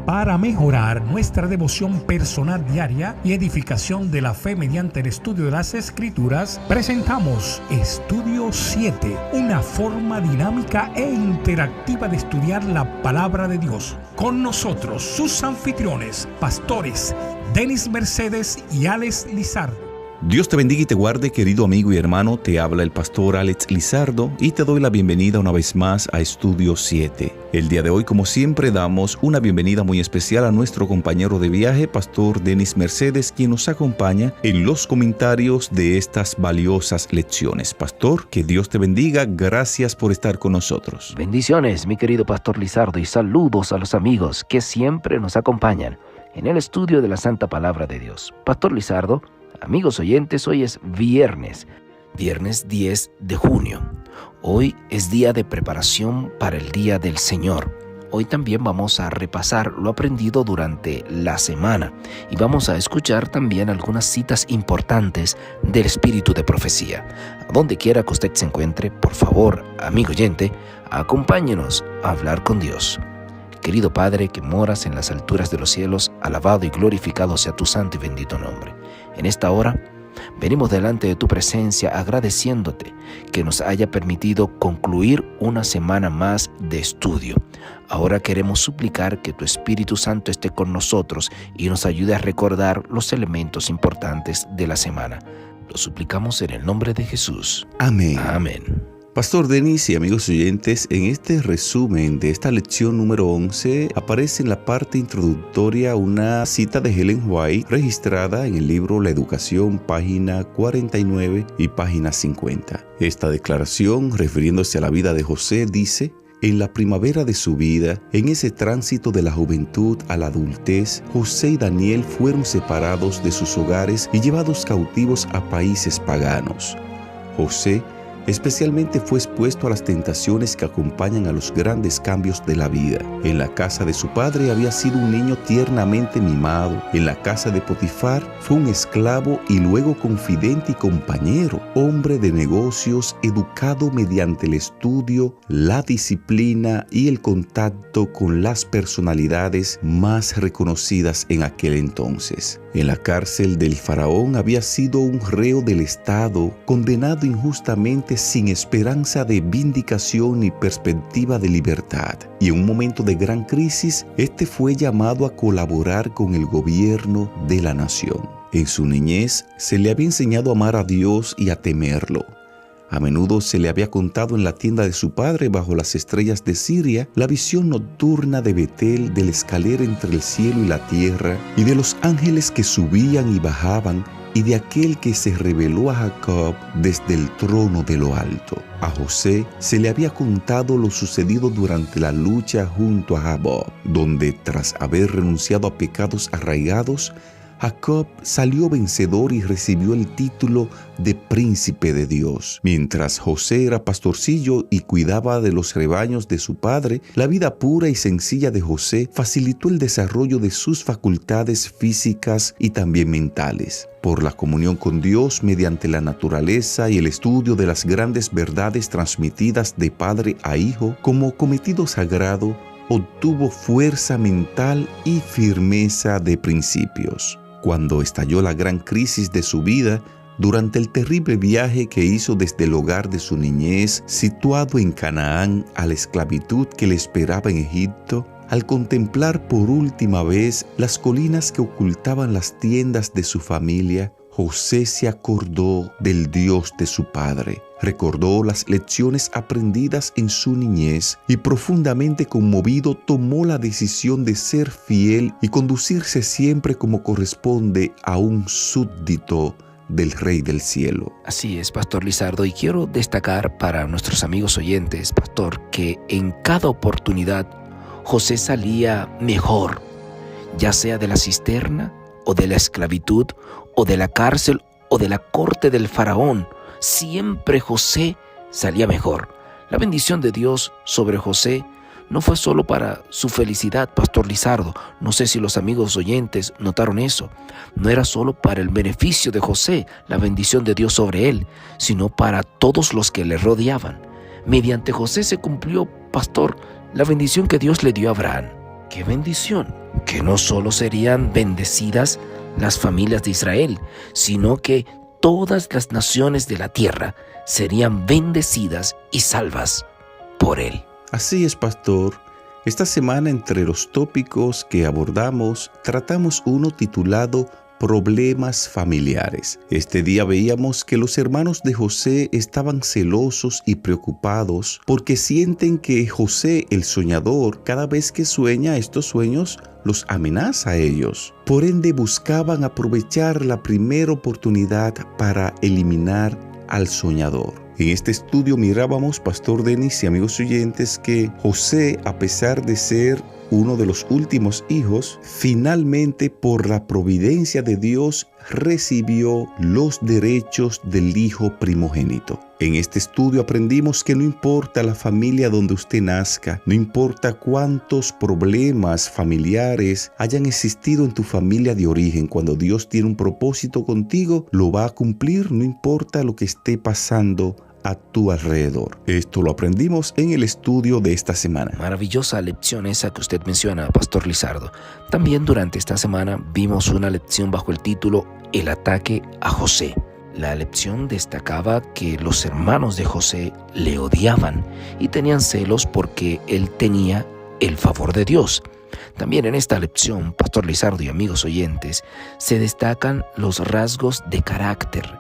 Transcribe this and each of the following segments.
Para mejorar nuestra devoción personal diaria y edificación de la fe mediante el estudio de las Escrituras, presentamos Estudio 7, una forma dinámica e interactiva de estudiar la Palabra de Dios. Con nosotros, sus anfitriones, pastores Denis Mercedes y Alex Lizardo. Dios te bendiga y te guarde, querido amigo y hermano. Te habla el pastor Alex Lizardo y te doy la bienvenida una vez más a Estudio 7. El día de hoy, como siempre, damos una bienvenida muy especial a nuestro compañero de viaje, pastor Denis Mercedes, quien nos acompaña en los comentarios de estas valiosas lecciones. Pastor, que Dios te bendiga. Gracias por estar con nosotros. Bendiciones, mi querido pastor Lizardo, y saludos a los amigos que siempre nos acompañan en el estudio de la Santa Palabra de Dios. Pastor Lizardo, amigos oyentes, hoy es viernes 10 de junio. Hoy es día de preparación para el Día del Señor. Hoy también vamos a repasar lo aprendido durante la semana y vamos a escuchar también algunas citas importantes del espíritu de profecía. A donde quiera que usted se encuentre, por favor, amigo oyente, acompáñenos a hablar con Dios. Querido Padre que moras en las alturas de los cielos, alabado y glorificado sea tu santo y bendito nombre. En esta hora, venimos delante de tu presencia agradeciéndote que nos haya permitido concluir una semana más de estudio. Ahora queremos suplicar que tu Espíritu Santo esté con nosotros y nos ayude a recordar los elementos importantes de la semana. Lo suplicamos en el nombre de Jesús. Amén. Amén. Pastor Denis y amigos oyentes, en este resumen de esta lección número 11 aparece en la parte introductoria una cita de Ellen White registrada en el libro La Educación, página 49 y página 50. Esta declaración, refiriéndose a la vida de José, dice: en la primavera de su vida, en ese tránsito de la juventud a la adultez, José y Daniel fueron separados de sus hogares y llevados cautivos a países paganos. José especialmente fue expuesto a las tentaciones que acompañan a los grandes cambios de la vida. En la casa de su padre había sido un niño tiernamente mimado. En la casa de Potifar fue un esclavo y luego confidente y compañero, hombre de negocios, educado mediante el estudio, la disciplina y el contacto con las personalidades más reconocidas en aquel entonces. En la cárcel del faraón había sido un reo del Estado, condenado injustamente sin esperanza de vindicación ni perspectiva de libertad. Y en un momento de gran crisis, este fue llamado a colaborar con el gobierno de la nación. En su niñez se le había enseñado a amar a Dios y a temerlo. A menudo se le había contado en la tienda de su padre bajo las estrellas de Siria la visión nocturna de Betel, de la escalera entre el cielo y la tierra, y de los ángeles que subían y bajaban, y de aquel que se reveló a Jacob desde el trono de lo alto. A José se le había contado lo sucedido durante la lucha junto a Jaboc, donde tras haber renunciado a pecados arraigados, Jacob salió vencedor y recibió el título de príncipe de Dios. Mientras José era pastorcillo y cuidaba de los rebaños de su padre, la vida pura y sencilla de José facilitó el desarrollo de sus facultades físicas y también mentales. Por la comunión con Dios mediante la naturaleza y el estudio de las grandes verdades transmitidas de padre a hijo como cometido sagrado, obtuvo fuerza mental y firmeza de principios. Cuando estalló la gran crisis de su vida, durante el terrible viaje que hizo desde el hogar de su niñez, situado en Canaán, a la esclavitud que le esperaba en Egipto, al contemplar por última vez las colinas que ocultaban las tiendas de su familia, José se acordó del Dios de su padre, recordó las lecciones aprendidas en su niñez y profundamente conmovido tomó la decisión de ser fiel y conducirse siempre como corresponde a un súbdito del Rey del Cielo. Así es, Pastor Lizardo, y quiero destacar para nuestros amigos oyentes, Pastor, que en cada oportunidad José salía mejor, ya sea de la cisterna o de la esclavitud o de la cárcel o de la corte del faraón. Siempre José salía mejor. La bendición de Dios sobre José no fue solo para su felicidad, Pastor Lizardo. No sé si los amigos oyentes notaron eso. No era solo para el beneficio de José, la bendición de Dios sobre él, sino para todos los que le rodeaban. Mediante José se cumplió, Pastor, la bendición que Dios le dio a Abraham. ¡Qué bendición! Que no solo serían bendecidas las familias de Israel, sino que todas las naciones de la tierra serían bendecidas y salvas por él. Así es, pastor. Esta semana, entre los tópicos que abordamos, tratamos uno titulado Problemas familiares. Este día veíamos que los hermanos de José estaban celosos y preocupados porque sienten que José, el soñador, cada vez que sueña estos sueños, los amenaza a ellos. Por ende, buscaban aprovechar la primera oportunidad para eliminar al soñador. En este estudio mirábamos, Pastor Denis y amigos oyentes, que José, a pesar de ser uno de los últimos hijos, finalmente por la providencia de Dios recibió los derechos del hijo primogénito. En este estudio aprendimos que no importa la familia donde usted nazca, no importa cuántos problemas familiares hayan existido en tu familia de origen, cuando Dios tiene un propósito contigo, lo va a cumplir, no importa lo que esté pasando a tu alrededor. Esto lo aprendimos en el estudio de esta semana. Maravillosa lección esa que usted menciona, Pastor Lizardo. También durante esta semana vimos una lección bajo el título El ataque a José. La lección destacaba que los hermanos de José le odiaban y tenían celos porque él tenía el favor de Dios. También en esta lección, Pastor Lizardo y amigos oyentes, se destacan los rasgos de carácter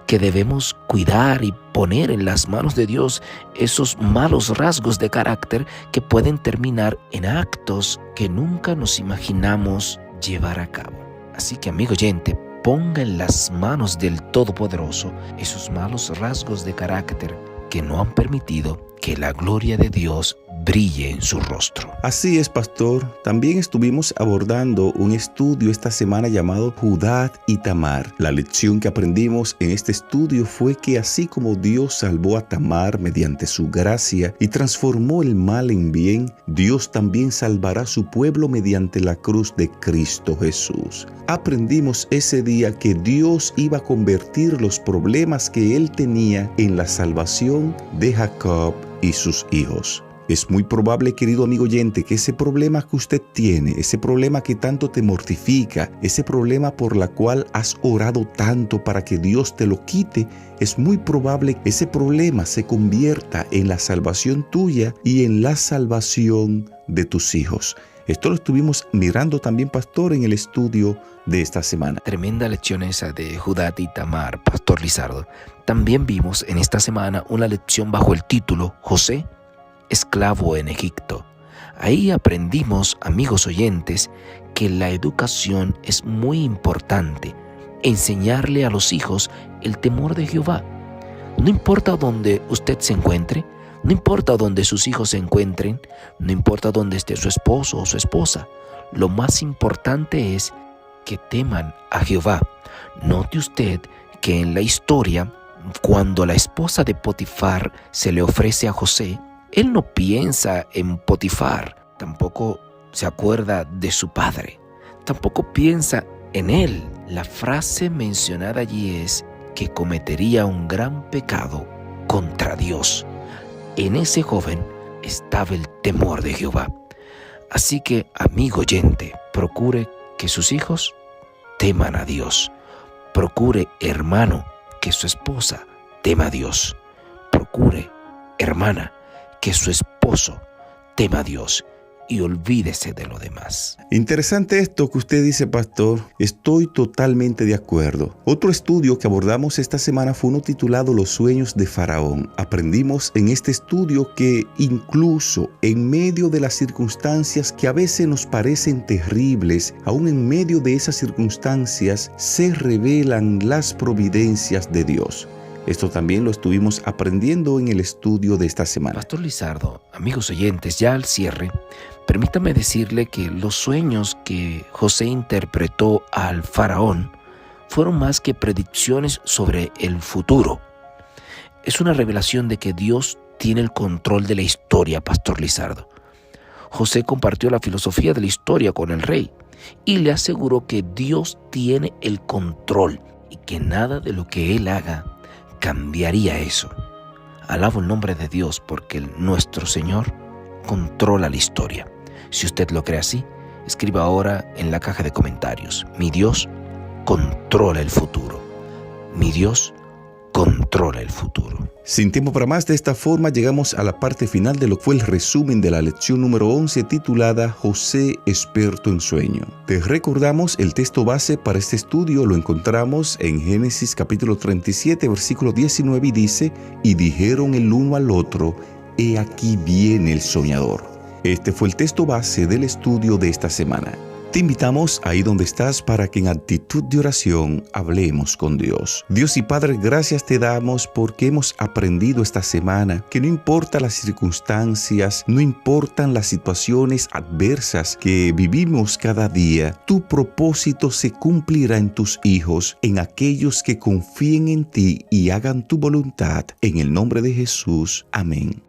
que debemos cuidar y poner en las manos de Dios, esos malos rasgos de carácter que pueden terminar en actos que nunca nos imaginamos llevar a cabo. Así que, amigo oyente, ponga en las manos del Todopoderoso esos malos rasgos de carácter que no han permitido que la gloria de Dios brille en su rostro. Así es, pastor. También estuvimos abordando un estudio esta semana llamado Judá y Tamar. La lección que aprendimos en este estudio fue que así como Dios salvó a Tamar mediante su gracia y transformó el mal en bien, Dios también salvará a su pueblo mediante la cruz de Cristo Jesús. Aprendimos ese día que Dios iba a convertir los problemas que él tenía en la salvación de Jacob y sus hijos. Es muy probable, querido amigo oyente, que ese problema que usted tiene, ese problema que tanto te mortifica, ese problema por la cual has orado tanto para que Dios te lo quite, es muy probable que ese problema se convierta en la salvación tuya y en la salvación de tus hijos. Esto lo estuvimos mirando también, pastor, en el estudio de esta semana. Tremenda lección esa de Judá y Tamar, Pastor Lizardo. También vimos en esta semana una lección bajo el título José, esclavo en Egipto. Ahí aprendimos, amigos oyentes, que la educación es muy importante. Enseñarle a los hijos el temor de Jehová. No importa dónde usted se encuentre, no importa dónde sus hijos se encuentren, no importa dónde esté su esposo o su esposa. Lo más importante es que teman a Jehová. Note usted que en la historia, cuando la esposa de Potifar se le ofrece a José, él no piensa en Potifar, tampoco se acuerda de su padre, tampoco piensa en él. La frase mencionada allí es que cometería un gran pecado contra Dios. En ese joven estaba el temor de Jehová. Así que, amigo oyente, procure que sus hijos teman a Dios. Procure, hermano, que su esposa tema a Dios. Procure, hermana, que su esposo tema a Dios y olvídese de lo demás. Interesante esto que usted dice, pastor. Estoy totalmente de acuerdo. Otro estudio que abordamos esta semana fue uno titulado Los sueños de Faraón. Aprendimos en este estudio que incluso en medio de las circunstancias que a veces nos parecen terribles, aún en medio de esas circunstancias se revelan las providencias de Dios. Esto también lo estuvimos aprendiendo en el estudio de esta semana. Pastor Lizardo, amigos oyentes, ya al cierre, permítame decirle que los sueños que José interpretó al faraón fueron más que predicciones sobre el futuro. Es una revelación de que Dios tiene el control de la historia, Pastor Lizardo. José compartió la filosofía de la historia con el rey y le aseguró que Dios tiene el control y que nada de lo que él haga cambiaría eso. Alabo el nombre de Dios porque nuestro Señor controla la historia. Si usted lo cree así, escriba ahora en la caja de comentarios: mi Dios controla el futuro. Mi Dios controla el futuro. Sin tiempo para más, de esta forma llegamos a la parte final de lo que fue el resumen de la lección número 11 titulada José experto en sueño. Te recordamos el texto base para este estudio lo encontramos en Génesis capítulo 37 versículo 19 y dice: y dijeron el uno al otro, he aquí viene el soñador. Este fue el texto base del estudio de esta semana. Te invitamos ahí donde estás para que en actitud de oración hablemos con Dios. Dios y Padre, gracias te damos porque hemos aprendido esta semana que no importa las circunstancias, no importan las situaciones adversas que vivimos cada día, tu propósito se cumplirá en tus hijos, en aquellos que confíen en ti y hagan tu voluntad. En el nombre de Jesús. Amén.